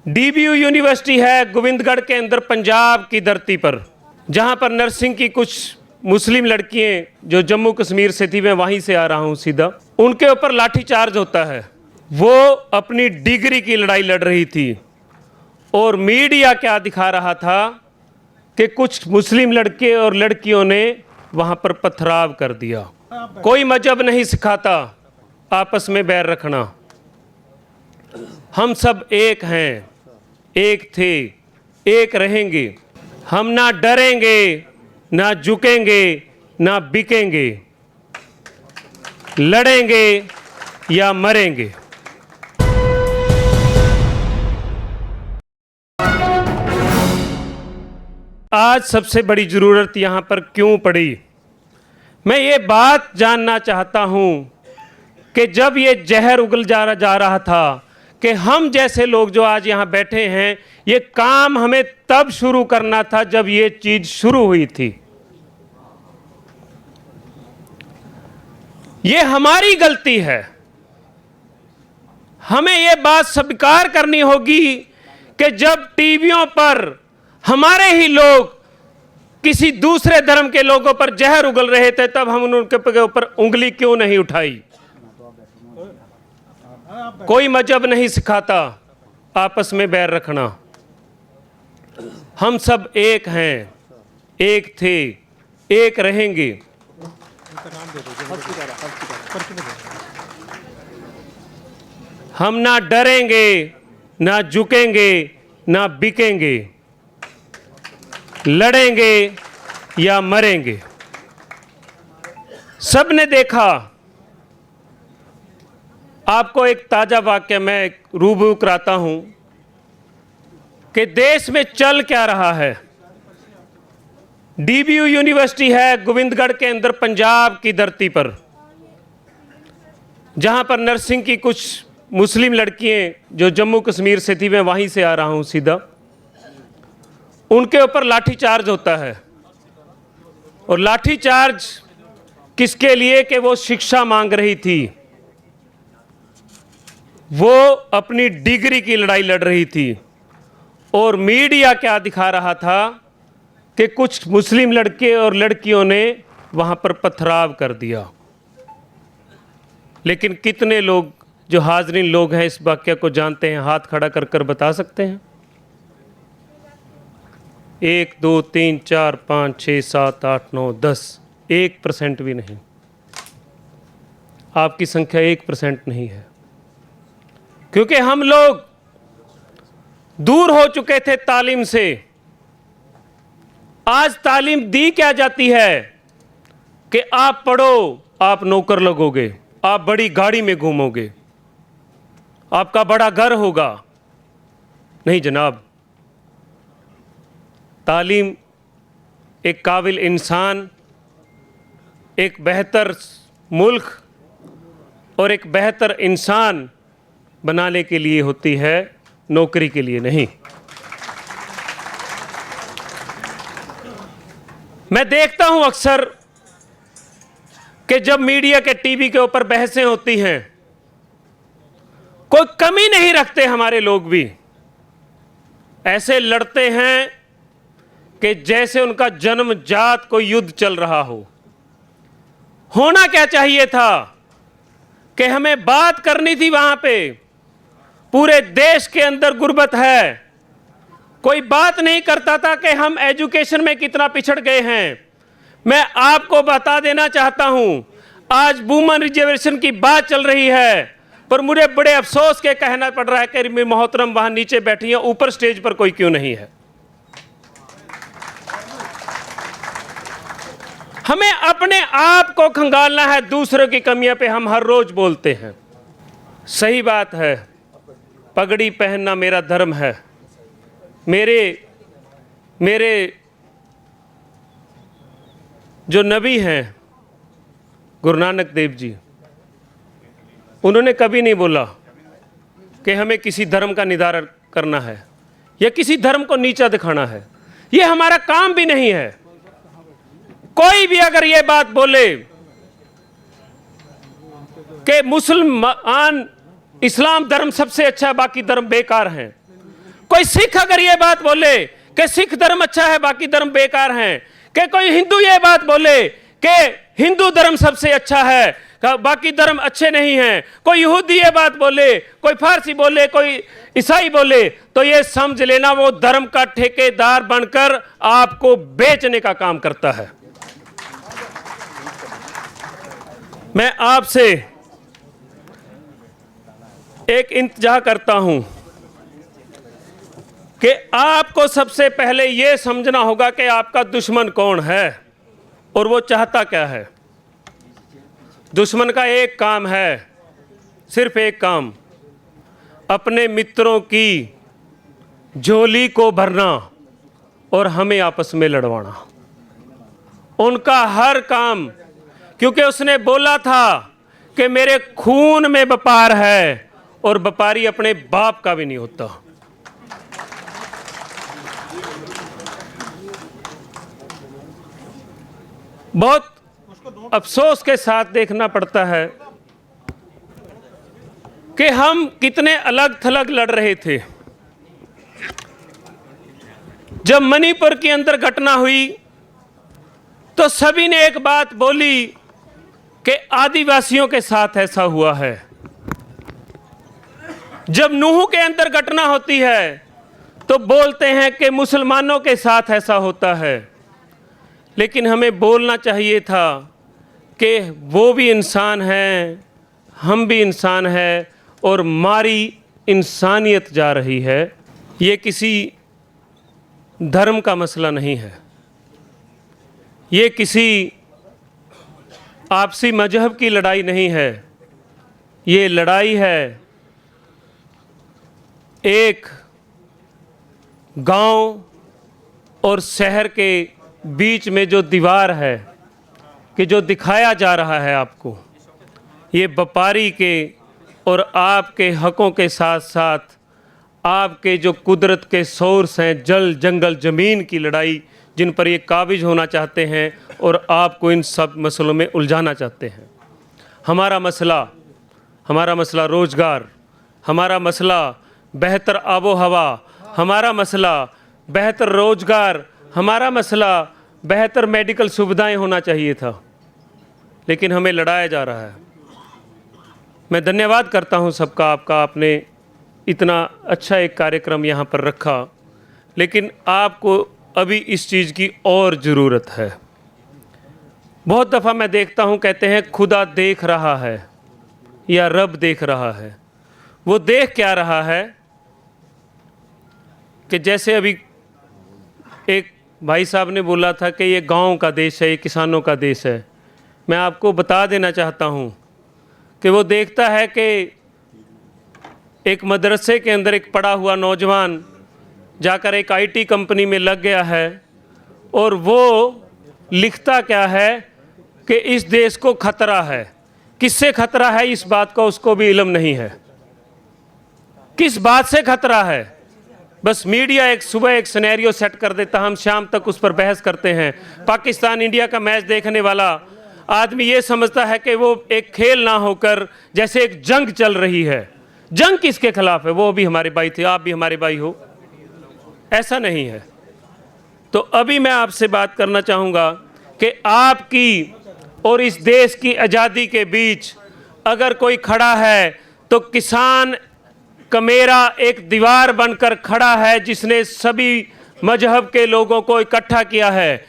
DBU university है गोविंदगढ़ के अंदर पंजाब की धरती पर, जहां पर नर्सिंग की कुछ मुस्लिम लड़कियां जो जम्मू कश्मीर से थी, मैं वहीं से आ रहा हूं सीधा, उनके ऊपर लाठीचार्ज होता है। वो अपनी डिग्री की लड़ाई लड़ रही थी और मीडिया क्या दिखा रहा था कि कुछ मुस्लिम लड़के और लड़कियों ने वहां पर पथराव कर दिया। कोई मजहब नहीं सिखाता आपस में बैर रखना। हम सब एक हैं, एक थे, एक रहेंगे। हम ना डरेंगे, ना झुकेंगे, ना बिकेंगे, लड़ेंगे या मरेंगे। आज सबसे बड़ी जरूरत यहां पर क्यों पड़ी, मैं ये बात जानना चाहता हूं कि जब ये जहर उगल जा रहा था कि हम जैसे लोग जो आज यहां बैठे हैं, ये काम हमें तब शुरू करना था जब ये चीज शुरू हुई थी। ये हमारी गलती है। हमें ये बात स्वीकार करनी होगी कि जब टीवियों पर हमारे ही लोग किसी दूसरे धर्म के लोगों पर जहर उगल रहे थे, तब हम उनके ऊपर उंगली क्यों नहीं उठाई। कोई मजहब नहीं सिखाता आपस में बैर रखना। हम सब एक हैं, एक थे, एक रहेंगे। हम ना डरेंगे, ना झुकेंगे, ना बिकेंगे, लड़ेंगे या मरेंगे। सबने देखा। आपको एक ताजा वाक्य मैं रूबरू कराता हूं कि देश में चल क्या रहा है। डीबीयू यूनिवर्सिटी है गोविंदगढ़ के अंदर पंजाब की धरती पर, जहां पर नर्सिंग की कुछ मुस्लिम लड़कियां जो जम्मू कश्मीर से थी, मैं वहीं से आ रहा हूं सीधा, उनके ऊपर लाठीचार्ज होता है। और लाठीचार्ज किसके लिए? कि वो शिक्षा मांग रही थी, वो अपनी डिग्री की लड़ाई लड़ रही थी। और मीडिया क्या दिखा रहा था कि कुछ मुस्लिम लड़के और लड़कियों ने वहां पर पथराव कर दिया। लेकिन कितने लोग जो हाजरीन लोग हैं इस वाक्य को जानते हैं? हाथ खड़ा कर कर बता सकते हैं? 1 2 3 4 5 6 7 8 9 10, 1% भी नहीं। आपकी संख्या 1% नहीं है, क्योंकि हम लोग दूर हो चुके थे तालीम से। आज तालीम दी क्या जाती है कि आप पढ़ो, आप नौकर लगोगे, आप बड़ी गाड़ी में घूमोगे, आपका बड़ा घर होगा। नहीं जनाब, तालीम एक काबिल इंसान, एक बेहतर मुल्क और एक बेहतर इंसान बनाने के लिए होती है, नौकरी के लिए नहीं। मैं देखता हूं अक्सर कि जब मीडिया के टीवी के ऊपर बहसें होती हैं, कोई कमी नहीं रखते हमारे लोग भी। ऐसे लड़ते हैं कि जैसे उनका जन्मजात कोई युद्ध चल रहा हो। होना क्या चाहिए था कि हमें बात करनी थी वहां पे। पूरे देश के अंदर गुर्बत है, कोई बात नहीं करता था कि हम एजुकेशन में कितना पिछड़ गए हैं। मैं आपको बता देना चाहता हूं, आज वुमेन रिजर्वेशन की बात चल रही है, पर मुझे बड़े अफसोस के कहना पड़ रहा है कि मेरी मोहतरम वहां नीचे बैठी है, ऊपर स्टेज पर कोई क्यों नहीं है। हमें अपने आप को खंगालना है, दूसरों की कमियों पे हम हर रोज बोलते हैं। सही बात है, पगड़ी पहनना मेरा धर्म है। मेरे जो नबी हैं गुरु नानक देव जी, उन्होंने कभी नहीं बोला कि हमें किसी धर्म का निधारण करना है या किसी धर्म को नीचा दिखाना है। ये हमारा काम भी नहीं है। कोई भी अगर ये बात बोले कि मुसलमान इस्लाम धर्म सबसे अच्छा है, बाकी धर्म बेकार हैं, कोई सिख अगर ये बात बोले कि सिख धर्म अच्छा है बाकी धर्म बेकार हैं, कि कोई हिंदू ये बात बोले कि हिंदू धर्म सबसे अच्छा है बाकी धर्म अच्छे नहीं हैं, कोई यहूदी ये बात बोले, कोई फारसी बोले, कोई ईसाई बोले, तो ये समझ लेना वो धर्म का ठेकेदार बनकर आपको बेचने का काम करता है। मैं आपसे एक इंतजार करता हूं कि आपको सबसे पहले यह समझना होगा कि आपका दुश्मन कौन है और वो चाहता क्या है। दुश्मन का एक काम है, सिर्फ एक काम, अपने मित्रों की झोली को भरना और हमें आपस में लड़वाना। उनका हर काम, क्योंकि उसने बोला था कि मेरे खून में व्यापार है, और व्यापारी अपने बाप का भी नहीं होता। बहुत अफसोस के साथ देखना पड़ता है कि हम कितने अलग थलग लड़ रहे थे। जब मणिपुर के अंदर घटना हुई तो सभी ने एक बात बोली कि आदिवासियों के साथ ऐसा हुआ है। जब नूह के अंदर घटना होती है तो बोलते हैं कि मुसलमानों के साथ ऐसा होता है। लेकिन हमें बोलना चाहिए था कि वो भी इंसान हैं, हम भी इंसान हैं, और हमारी इंसानियत जा रही है। ये किसी धर्म का मसला नहीं है, ये किसी आपसी मजहब की लड़ाई नहीं है, ये लड़ाई है एक गांव और शहर के बीच में जो दीवार है, कि जो दिखाया जा रहा है आपको, ये व्यापारी के और आपके हकों के साथ साथ आपके जो कुदरत के सोर्स हैं, जल जंगल ज़मीन की लड़ाई, जिन पर ये काबिज होना चाहते हैं और आपको इन सब मसलों में उलझाना चाहते हैं। हमारा मसला रोज़गार, हमारा मसला बेहतर आबो हवा, हमारा मसला बेहतर रोज़गार, हमारा मसला बेहतर मेडिकल सुविधाएं होना चाहिए था, लेकिन हमें लड़ाया जा रहा है। मैं धन्यवाद करता हूं सबका, आपने इतना अच्छा एक कार्यक्रम यहाँ पर रखा, लेकिन आपको अभी इस चीज़ की और ज़रूरत है। बहुत दफ़ा मैं देखता हूँ, कहते हैं खुदा देख रहा है या रब देख रहा है। वो देख क्या रहा है कि जैसे अभी एक भाई साहब ने बोला था कि ये गांव का देश है, ये किसानों का देश है। मैं आपको बता देना चाहता हूँ कि वो देखता है कि एक मदरसे के अंदर एक पढ़ा हुआ नौजवान जाकर एक आईटी कंपनी में लग गया है, और वो लिखता क्या है कि इस देश को खतरा है। किससे खतरा है इस बात का उसको भी इल्म नहीं है। किस बात से खतरा है? बस मीडिया एक सुबह एक सिनेरियो सेट कर देता, हम शाम तक उस पर बहस करते हैं। पाकिस्तान इंडिया का मैच देखने वाला आदमी ये समझता है कि वो एक खेल ना होकर जैसे एक जंग चल रही है। जंग किसके खिलाफ है? वो भी हमारे भाई थे, आप भी हमारे भाई हो, ऐसा नहीं है। तो अभी मैं आपसे बात करना चाहूँगा कि आपकी और इस देश की आज़ादी के बीच अगर कोई खड़ा है तो किसान का मेरा एक दीवार बनकर खड़ा है, जिसने सभी मजहब के लोगों को इकट्ठा किया है।